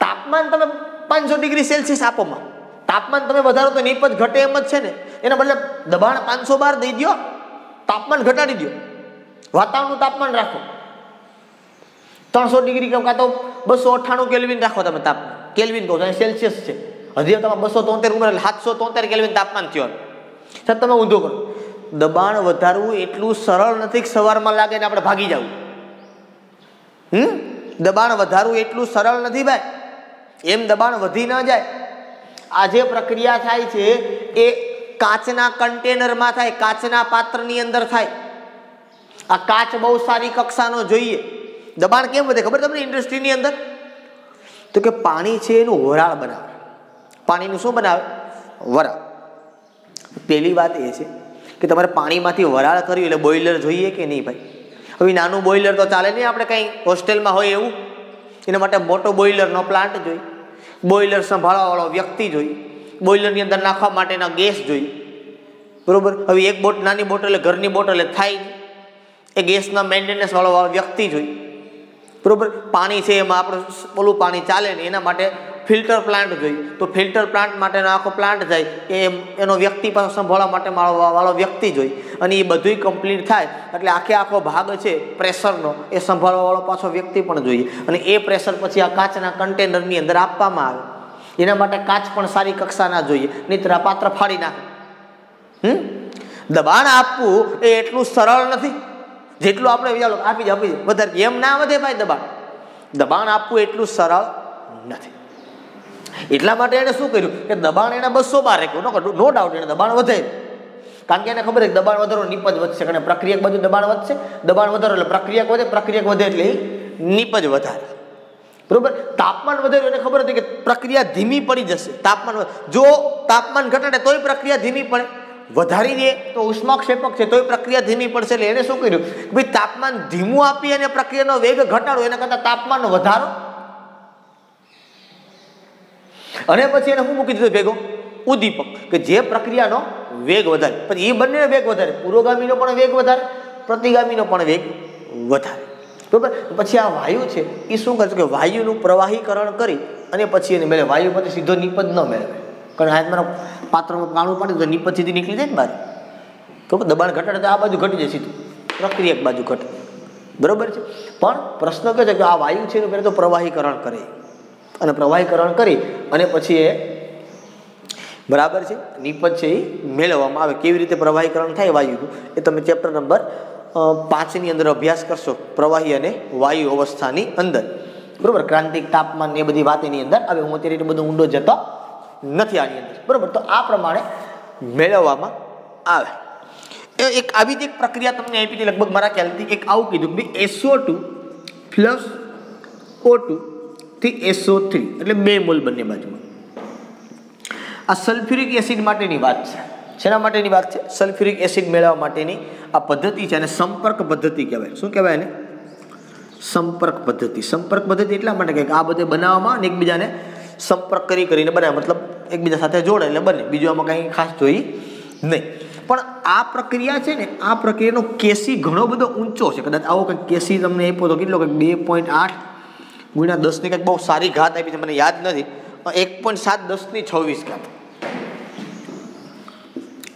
તાપમાન તમે 500 ડિગ્રી સેલ્સિયસ આપોમાં, તાપમાન તમે વધારો તો નિપજ ઘટે એમ જ છે ને. એના બદલે દબાણ 512 દઈ દો, તાપમાન ઘટાડી દો, વાતાવરણનું તાપમાન રાખો 300 ડિગ્રી કાં તો 298 કેલ્વિન રાખો તમે તાપમાન. કેલ્વિન કહો છો, સેલ્સિયસ છે. હજી તમે 273 ઉમેર 773 કેલ્વિન તાપમાન થયો. સાહેબ તમે ઊંધો કરો. દબાણ વધારવું એટલું સરળ નથી કે સવારમાં લાગે ને આપણે ભાગી જવું. દબાણ વધારવું એટલું સરળ નથી ભાઈ. એમ દબાણ વધી ન જાય. આ જે પ્રક્રિયા થાય છે એ કાચના કન્ટેનરમાં થાય, કાચના પાત્રની અંદર થાય. આ કાચ બહુ સારી કક્ષાનો જોઈએ. દબાણ કેમ વધે ખબર તમને ઇન્ડસ્ટ્રીની અંદર? તો કે પાણી છે એનું વરાળ બનાવે. પાણીનું શું બનાવે? વરાળ. પહેલી વાત એ છે કે તમારે પાણીમાંથી વરાળ કરવી એટલે બોઇલર જોઈએ કે નહીં ભાઈ? હવે નાનું બોઇલર તો ચાલે નહીં, આપણે કંઈ હોસ્ટેલમાં હોય એવું. એના માટે મોટો બોઇલરનો પ્લાન્ટ જોઈએ, બોઇલર સંભાળવાવાળો વ્યક્તિ જોઈએ, બોઇલરની અંદર નાખવા માટેના ગેસ જોઈએ. બરોબર. હવે એક નાની બોટલ એટલે ઘરની બોટલ થાય નહીં, એ ગેસના મેન્ટેનન્સ વાળો વ્યક્તિ જોઈએ. બરોબર. પાણી છે એમાં આપણે ઓલું પાણી ચાલે ને એના માટે ફિલ્ટર પ્લાન્ટ જોઈએ. તો ફિલ્ટર પ્લાન્ટ માટેનો આખો પ્લાન્ટ જાય એનો વ્યક્તિ પાછો સંભાળવા માટે વાળો વ્યક્તિ જોઈએ અને એ બધું કમ્પ્લીટ થાય એટલે આખો ભાગ છે પ્રેશરનો એ સંભાળવા વાળો પાછો વ્યક્તિ પણ જોઈએ અને એ પ્રેશર પછી આ કાચના કન્ટેનરની અંદર આપવામાં આવે. એના માટે કાચ પણ સારી કક્ષાના જોઈએ, નહીંતર આ પાત્ર ફાડી નાખે. દબાણ આપવું એ એટલું સરળ નથી જેટલું આપણે આપી વધારે એમ ના વધે ભાઈ. દબાણ આપવું એટલું સરળ નથી. એટલા માટે એને શું કર્યું કે દબાણ એને 212 રાખ્યું. નો ડાઉટ એને દબાણ વધે, કારણ કે એને ખબર છે કે દબાણ વધારો નિપજ વધશે અને પ્રક્રિયક બાજુ દબાણ વધશે. દબાણ વધારો એટલે પ્રક્રિયક વધે, પ્રક્રિયક વધે એટલે નિપજ વધારે. બરોબર. તાપમાન વધે એને ખબર હતી કે પ્રક્રિયા ધીમી પડી જશે. જો તાપમાન ઘટાડે તોય પ્રક્રિયા ધીમી પડે, વધારી દે તો ઉષ્માક્ષેપક છે તોય પ્રક્રિયા ધીમી પડશે. એટલે એને શું કર્યું કે ભાઈ તાપમાન ધીમું આપી અને પ્રક્રિયાનો વેગ ઘટાડો, એના કરતા તાપમાન વધારો. અને પછી એને શું મૂકી દીધું ભેગો? ઉદ્દીપક, કે જે પ્રક્રિયાનો વેગ વધારે. પછી એ બંને વેગ વધારે, પુરોગામીનો પણ વેગ વધારે, પ્રતિગામીનો પણ વેગ વધારે. બરોબર. પછી આ વાયુ છે એ શું કરે છે કે વાયુનું પ્રવાહીકરણ કરી અને પછી એને મેળવે. વાયુ પછી સીધો નિપજ ન મેળવે, કારણ હાથ મારા પાત્રમાં પાણું પાડી તો નિપજ સીધી નીકળી જાય ને બહાર. તો દબાણ ઘટાડે તો આ બાજુ ઘટી જાય, સીધું પ્રક્રિયક બાજુ ઘટે. બરોબર છે. પણ પ્રશ્ન કહે છે કે આ વાયુ છે એનું પહેલાં તો પ્રવાહીકરણ કરે અને પ્રવાહીકરણ કરી અને પછી એ બરાબર છે નિપજ છે એ મેળવવામાં આવે. કેવી રીતે પ્રવાહીકરણ થાય વાયુનું એ તમે ચેપ્ટર નંબર 5 અંદર અભ્યાસ કરશો, પ્રવાહી અને વાયુ અવસ્થાની અંદર. બરોબર. ક્રાંતિક તાપમાન એ બધી વાત એની અંદર હવે હું અત્યારે એટલું બધું ઊંડો જતો નથી આની અંદર. બરોબર. તો આ પ્રમાણે મેળવવામાં આવે. એક આવી જ એક પ્રક્રિયા તમને આપી હતી લગભગ મારા ખ્યાલથી. એક આવું કીધું કે SO2 પ્લસ O2 થી SO3 એટલે 2 મોલ બંને બાજુમાં. આ સલ્ફ્યુરિક એસિડ માટેની વાત છે. શેના માટેની વાત છે? સલ્ફ્યુરિક એસિડ મેળવવા માટેની આ પદ્ધતિ છે અને સંપર્ક પદ્ધતિ કહેવાય. શું કહેવાય એને? સંપર્ક પદ્ધતિ. સંપર્ક પદ્ધતિ એટલા માટે કે આ બધે બનાવવામાં અને એકબીજાને સંપર્ક કરીને બનાવે, મતલબ એકબીજા સાથે જોડે એટલે બને. બીજું આમાં કંઈ ખાસ જોઈ નહીં. પણ આ પ્રક્રિયા છે ને, આ પ્રક્રિયાનો કેસી ઘણો બધો ઊંચો છે. કદાચ આવો કંઈક કેસી તમને આપ્યો તો કેટલો કંઈક 2.8 × 10 ની કંઈક બહુ સારી ઘાત આપી છે, મને યાદ નથી. 1.7 10 ની 26 ઘાત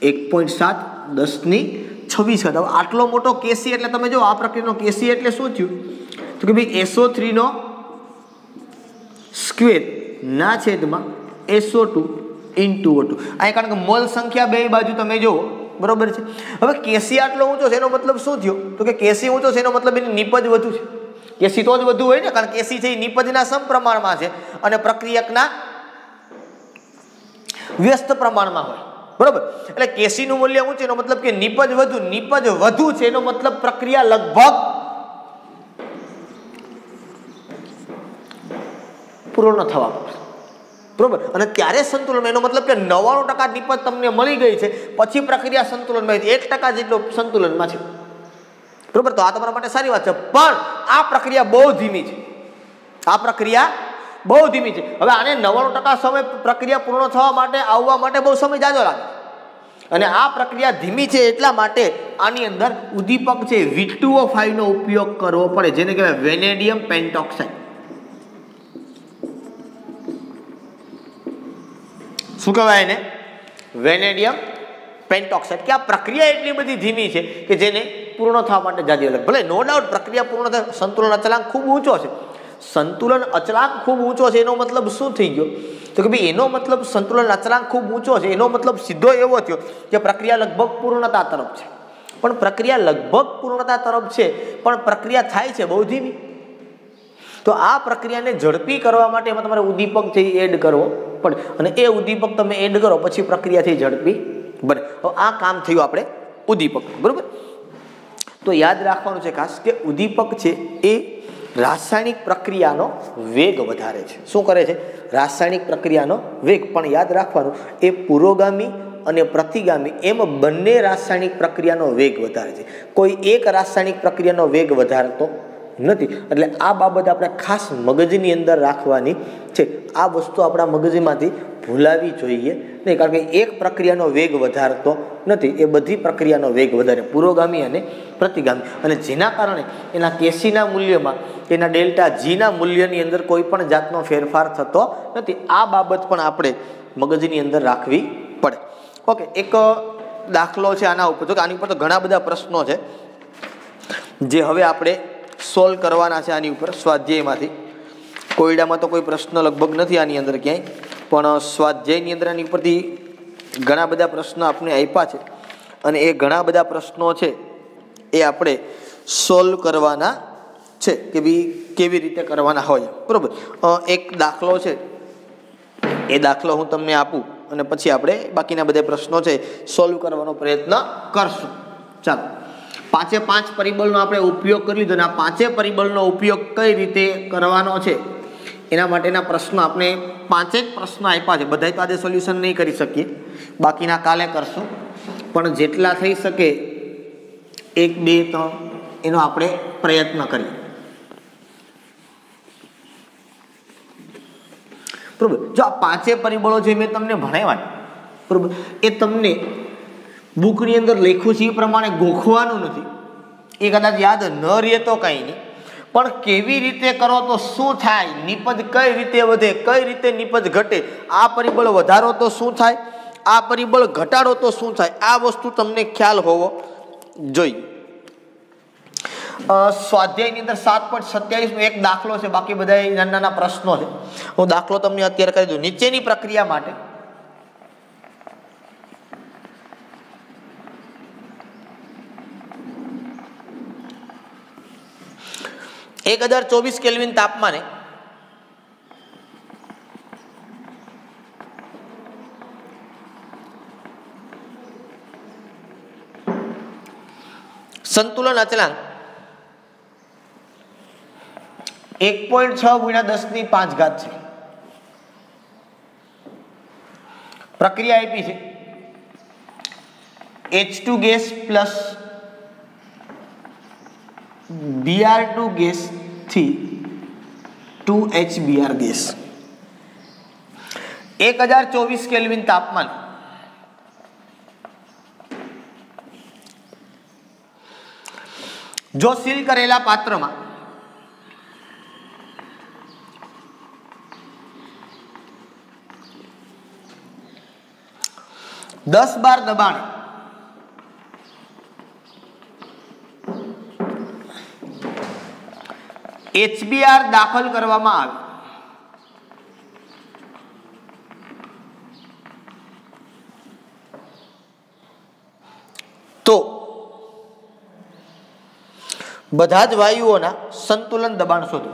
1.7 10 ની 26 ઘાત। હવે આટલો મોટો કેસી એટલે તમે જો આ પ્રક્રિયાનો કેસી એટલે શું થયું તો કે ભાઈ SO3 નો સ્ક્વેર ના છેદમાં SO2 ઇન્ટુ O2। અહીં કારણ કે મોલ સંખ્યા બે બાજુ તમે જુઓ બરોબર છે। હવે કેસી આટલો ઊંચો છે એનો મતલબ શું થયો તો કે કેસી ઊંચો છે એનો મતલબ એની નિપજ વધુ છે। કેસી તો જ વધુ હોય ને, કારણ કે કેસી છે એ નિપજના સમપ્રમાણમાં છે અને પ્રક્રિયકના વ્યસ્ત પ્રમાણમાં હોય બરોબર। એટલે કેસી નું મૂલ્ય ઊંચું એનો મતલબ કે નિપજ વધુ છે એનો મતલબ પ્રક્રિયા લગભગ પૂર્ણ થવા પડશે બરોબર। અને ત્યારે સંતુલન, એનો મતલબ કે 99% નિપજ તમને મળી ગઈ છે, પછી પ્રક્રિયા સંતુલનમાં 1% જેટલો સંતુલનમાં છે બરોબર। તો આ તમારા માટે સારી વાત છે, પણ આ પ્રક્રિયા બહુ ધીમી છે, આ પ્રક્રિયા બહુ ધીમી છે। હવે આને 99% સમય પ્રક્રિયા પૂર્ણ થવા માટે આવવા માટે બહુ સમય જાજો લાગે, અને આ પ્રક્રિયા ધીમી છે એટલા માટે આની અંદર ઉદ્દીપક છે V2O5 નો ઉપયોગ કરવો પડે, જેને કહેવાય વેનેડિયમ પેન્ટોક્સાઇડ। શું કહેવાય એને? વેનેડિયમ પેન્ટોક્સાઇડ। કે આ પ્રક્રિયા એટલી બધી ધીમી છે કે જેને પૂર્ણ થવા માટે જાજી લાગે। ભલે નો ડાઉટ પ્રક્રિયા પૂર્ણ થાય, સંતુલન અચળાંક ખૂબ ઊંચો છે, સંતુલન અચળાંક ખૂબ ઊંચો છે એનો મતલબ શું થઈ ગયો તો કે ભાઈ એનો મતલબ સંતુલન અચળાંક ખૂબ ઊંચો છે એનો મતલબ સીધો એવો થયો કે પ્રક્રિયા લગભગ પૂર્ણતા તરફ છે, પણ પ્રક્રિયા લગભગ પૂર્ણતા તરફ છે પણ પ્રક્રિયા થાય છે બહુ ધીમી। તો આ પ્રક્રિયાને ઝડપી કરવા માટે એમાં તમારે ઉદ્દીપક છે એ એડ કરવો પડે, અને એ ઉદ્દીપક તમે એડ કરો પછી પ્રક્રિયાથી ઝડપી બને। હવે આ કામ થયું આપણે ઉદ્દીપક બરોબર। તો યાદ રાખવાનું છે ખાસ કે ઉદ્દીપક છે એ રાસાયણિક પ્રક્રિયાનો વેગ વધારે છે। શું કરે છે? રાસાયણિક પ્રક્રિયાનો વેગ। પણ યાદ રાખવાનું એ પુરોગામી અને પ્રતિગામી એમ બંને રાસાયણિક પ્રક્રિયાનો વેગ વધારે છે, કોઈ એક રાસાયણિક પ્રક્રિયાનો વેગ વધારતો નથી। એટલે આ બાબત આપણે ખાસ મગજની અંદર રાખવાની છે, આ વસ્તુ આપણા મગજમાંથી ભૂલાવી જોઈએ નહીં, કારણ કે એક પ્રક્રિયાનો વેગ વધારતો નથી, એ બધી પ્રક્રિયાનો વેગ વધારે, પુરોગામી અને પ્રતિગામી, અને જેના કારણે એના કેસીના મૂલ્યમાં એના ડેલ્ટા જીના મૂલ્યની અંદર કોઈ પણ જાતનો ફેરફાર થતો નથી। આ બાબત પણ આપણે મગજની અંદર રાખવી પડે। ઓકે, એક દાખલો છે આના ઉપર, તો આની ઉપર તો ઘણા બધા પ્રશ્નો છે જે હવે આપણે સોલ્વ કરવાના છે આની ઉપર સ્વાધ્યાયમાંથી। કોયડામાં તો કોઈ પ્રશ્ન લગભગ નથી આની અંદર ક્યાંય, પણ સ્વાધ્યાયની અંદર આની ઉપરથી ઘણા બધા પ્રશ્નો આપણે આપ્યા છે, અને એ ઘણા બધા પ્રશ્નો છે એ આપણે સોલ્વ કરવાના છે કે ભાઈ કેવી રીતે કરવાના હોય બરોબર। એક દાખલો છે, એ દાખલો હું તમને આપું અને પછી આપણે બાકીના બધા પ્રશ્નો છે સોલ્વ કરવાનો પ્રયત્ન કરશું। ચાલો, 5 પરિબળનો આપણે ઉપયોગ કરી લીધો, અને આ 5 પરિબળનો ઉપયોગ કઈ રીતે કરવાનો છે એના માટેના પ્રશ્નો આપણે 5 પ્રશ્નો આપ્યા છે। બધા તો આજે સોલ્યુશન નહીં કરી શકીએ, બાકીના કાલે કરશું, પણ જેટલા થઈ શકે 1, 2, 3 એનો આપણે પ્રયત્ન કરીએ બરોબર। જો આ 5 પરિબળો જે મેં તમને ભણાવ્યા બરોબર, એ તમને બુકની અંદર લખ્યું છે એ પ્રમાણે ગોખવાનું નથી, એ કદાચ યાદ ન રહે તો કંઈ નહીં, પણ કેવી રીતે કરો તો શું થાય, નિપજ કઈ રીતે વધે, કઈ રીતે નિપજ ઘટે, આ પરિબળ વધારો તો શું થાય, આ પરિબળ ઘટાડો તો શું થાય, આ વસ્તુ તમને ખ્યાલ હોવો જોઈએ। સ્વાધ્યાયની અંદર 7.27 નો એક દાખલો છે, બાકી બધા નાના નાના પ્રશ્નો છે। હું દાખલો તમને અત્યારે કરી દઉં। નીચેની પ્રક્રિયા માટે 1024 કેલ્વિન તાપમાને સંતુલન અચળાંક 1.6 × 10⁵ છે। પ્રક્રિયા આપી છે H2 gas plus Br2 gas થી 2HBr ગેસ, 1024 કેલ્વિન તાપમાન જો સીલ કરેલા પાત્રમાં 10 બાર દબાણે HBr દાખલ કરવામાં આવે તો બધા જ વાયુઓના સંતુલન દબાણ શોધો.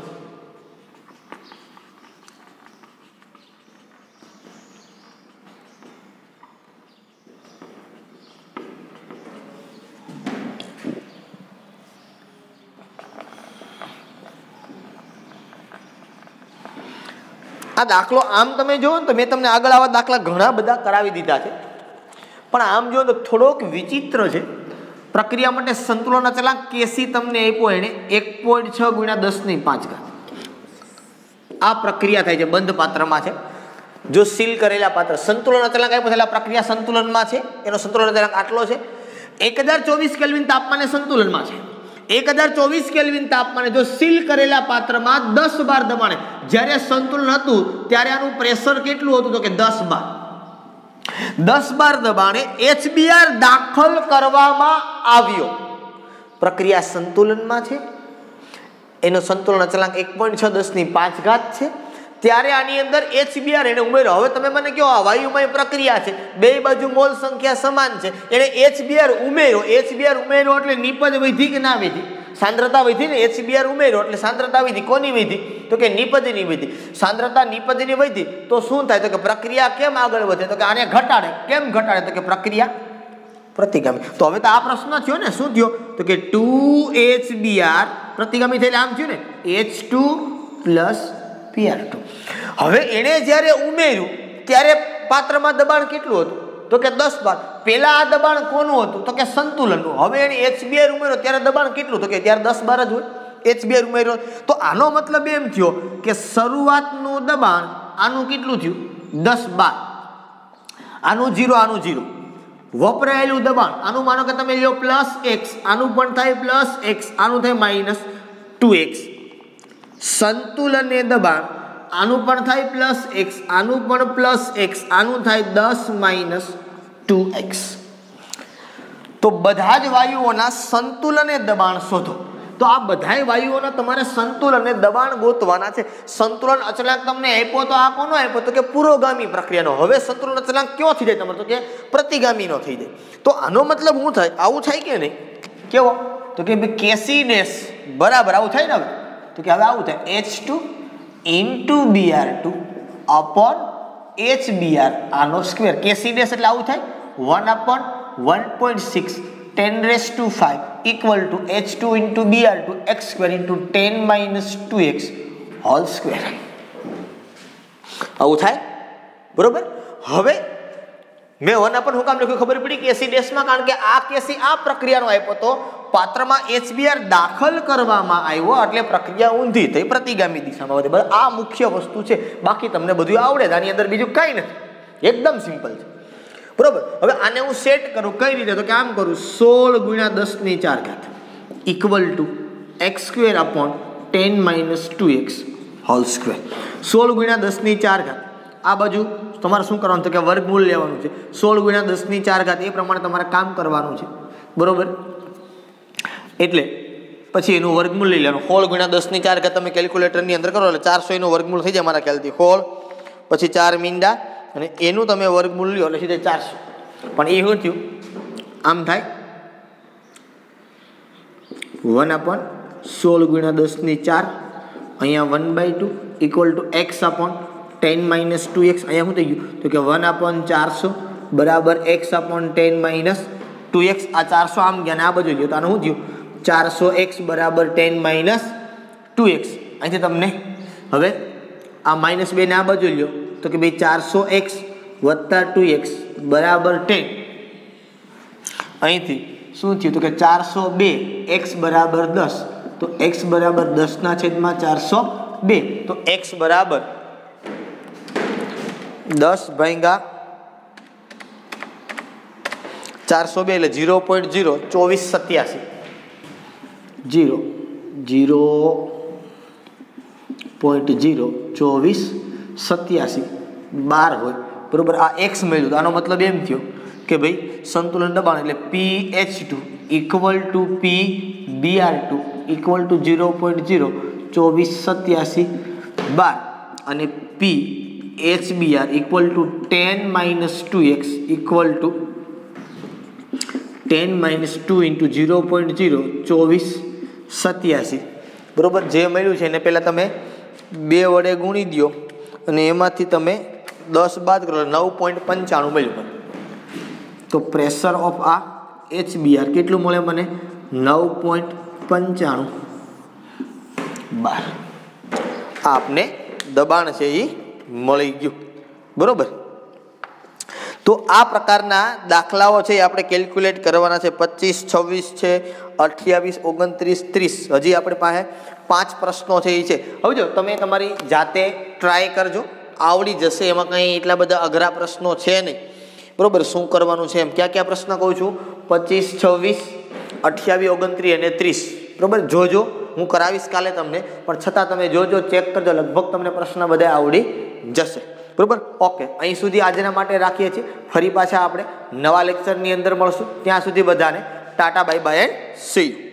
આ દાખલો આમ તમે જોવો ને તો મેં તમને આગળ આવા દાખલા ઘણા બધા કરાવી દીધા છે, પણ આમ જો તો થોડોક વિચિત્ર છે. પ્રક્રિયા માટે સંતુલન અચળાંક કેસી તમને આપ્યો એને 1.6 × 10⁵ આ પ્રક્રિયા થાય છે, બંધ પાત્રમાં છે. જો સીલ કરેલા પાત્ર સંતુલન અચળાંક આપ્યો એટલે પ્રક્રિયા સંતુલનમાં છે, એનો સંતુલન અચળાંક આટલો છે. 1024 કેલ્વિન તાપમાને સંતુલનમાં છે. 1024 કેલ્વિન તાપમાને જો સીલ કરેલા પાત્રમાં 10 બાર દબાણે જ્યારે સંતુલન હતું ત્યારે આનું પ્રેશર કેટલું હતું તો કે 10 બાર. 10 બાર દબાણે HBr દાખલ કરવામાં આવ્યો. પ્રક્રિયા સંતુલનમાં છે, એનો સંતુલન અચળાંક 1.6 છે. ત્યારે આની અંદર HBr એને ઉમેરો. હવે તમે મને કહો આ વાયુમય પ્રક્રિયા છે, બે બાજુ મોલ સંખ્યા સમાન છે, એને HBr ઉમેરો. HBr ઉમેરો એટલે નિપજ વધી કે ના વધી? સાંદ્રતા વધી ને. HBr ઉમેરો એટલે સાંદ્રતા વધી. કોની વધી? તો કે નિપજની વધી. સાંદ્રતા નિપજની વધી તો શું થાય? તો કે પ્રક્રિયા કેમ આગળ વધે? તો કે આને ઘટાડે. કેમ ઘટાડે? તો કે પ્રક્રિયા પ્રતિગામી. તો હવે તો આ પ્રશ્ન થયો ને, શું થયો? તો કે 2HBr પ્રતિગામી થઈને આમ થયું ને, H2 + Pr2. હવે એને જ્યારે ઉમેર્યું ત્યારે પાત્રમાં દબાણ કેટલું હતું? તો કે 10 બાર. પહેલા આ દબાણ કોનું હતું? તો કે સંતુલનનું. હવે એને HBr ઉમેર્યો ત્યારે દબાણ કેટલું? તો કે ત્યારે 10 બાર જ હોય. HBr ઉમેર્યો તો આનો મતલબ એમ થયો કે શરૂઆતનું દબાણ આનું કેટલું થયું? 10 બાર. આનું 0, આનું 0. વપરાયેલું દબાણ આનું માનો કે તમે લ્યો +x, આનું પણ થાય +x, આનું થાય -2x. સંતુલનને દબાણ આનું પણ થાય +x, આનું પણ +x, આનું થાય 10 - 2x. તો બધા જ વાયુઓના સંતુલને દબાણ શોધો. તો આ બધાય વાયુઓના તમારે સંતુલને દબાણ ગોતવાના છે. સંતુલન અચળાંક તમને આપ્યો તો આ કોનો આપ્યો? તો કે પુરોગામી પ્રક્રિયાનો. હવે સંતુલન અચળાંક કયો થઈ જાય તમારે? તો કે પ્રતિગામીનો થઈ જાય. તો આનો મતલબ શું થાય? આવું થાય કે નહીં? કેવો? તો કે Kc' બરાબર આવું થાય ને. હવે તો કે હવે આવું થાય H2 × Br2 upon HBr આનો સ્ક્વેર. Kc' એટલે આવું થાય 1/1.6 10⁵ equal to H2 × Br2 x² × 10 - 2x whole square. આવું થાય બરોબર. હવે મેં 1/, હું કામ લખ્યું ખબર પડી? Kc' માં, કારણ કે આ Kc આ પ્રક્રિયાનો આપ્યો તો પાત્રમાં HBr દાખલ કરવામાં આવ્યો એટલે પ્રક્રિયા ઊંધી થઈ, પ્રતિગામી દિશામાં વધે. બરાબર, આ મુખ્ય વસ્તુ છે. બાકી તમને બધું આવડે, આની અંદર બીજું કંઈ નથી, એકદમ સિમ્પલ છે. બરોબર. હવે આને હું સેટ કરું કઈ રીતે? તો કે આમ કરું 16 × 10⁻⁴ = x² upon 10 - 2x whole square. 16 × 10⁻⁴. આ બાજુ તમારે શું કરવાનું? તો કે વર્ગમૂળ લેવાનું છે. 16 × 10⁻⁴ એ પ્રમાણે તમારે કામ કરવાનું છે. બરોબર. એટલે પછી એનું વર્ગમૂળ લઈ લેવાનું. 16 × 10⁻⁴ તમે કેલ્ક્યુલેટરની અંદર કરો એટલે 400 એનું વર્ગમૂળ થઈ જાય મારા ખ્યાલથી. 16 પછી 4 મીંડા અને એનું તમે વર્ગમૂળ લ્યો એટલે સીધે 400. પણ એ શું થયું? આમ થાય 1/16 × 10⁻⁴. અહીંયા 1/2 = x upon 10 - 2x. અહીંયા શું થઈ ગયું? તો કે 1/400 બરાબર x upon 10 - 2x. આ 400 આમ ગયા ને આ બાજુ ગયો તો આનું શું થયું? 400x બરાબર 10 - 2x. અહીંથી તમને હવે આ -2 ને આ બાજુ લ્યો તો કે ભાઈ 400x + 2x બરાબર 10. અહીંથી શું થયું? તો કે 402x બરાબર 10. તો x બરાબર 10/402. તો x બરાબર 10/402 એટલે 0.02487 0.02487 12 હોય. બરોબર. આ x મળ્યું તો આનો મતલબ એમ થયો કે ભાઈ સંતુલન દબાણ એટલે pH2 equal to PBr2 equal to 0.0 2487 12 અને PHBr equal to 10 - 2x equal to 10 - 2 into 0.0 2487 બરોબર. જે મળ્યું છે એને પહેલાં તમે 2 વડે ગુણી દો અને એમાંથી તમે 10 બાદ કરો 9.95 મળ્યું. તો પ્રેશર ઓફ આ HBr કેટલું મળે મને 9.95 બાર. આપને દબાણ છે એ મળી ગયું બરોબર. તો આ પ્રકારના દાખલાઓ છે એ આપણે કેલ્ક્યુલેટ કરવાના છે. 25, 26 છે, 28, 29, 30. હજી આપણી પાસે 5 પ્રશ્નો છે એ છે. હવે જો તમે તમારી જાતે ટ્રાય કરજો, આવડી જશે. એમાં કંઈ એટલા બધા અઘરા પ્રશ્નો છે નહીં બરોબર. શું કરવાનું છે એમ ક્યાં પ્રશ્ન કહું છું 25, 26, 28, 29 અને 30 બરોબર. જોજો, હું કરાવીશ કાલે તમને, પણ છતાં તમે જોજો, ચેક કરજો, લગભગ તમને પ્રશ્ન બધા આવડી જશે બરોબર. ઓકે, અહીં સુધી આજના માટે રાખીએ છીએ. ફરી પાછા આપણે નવા લેક્ચરની અંદર મળશું. ત્યાં સુધી બધાને Tata, bye bye and C you.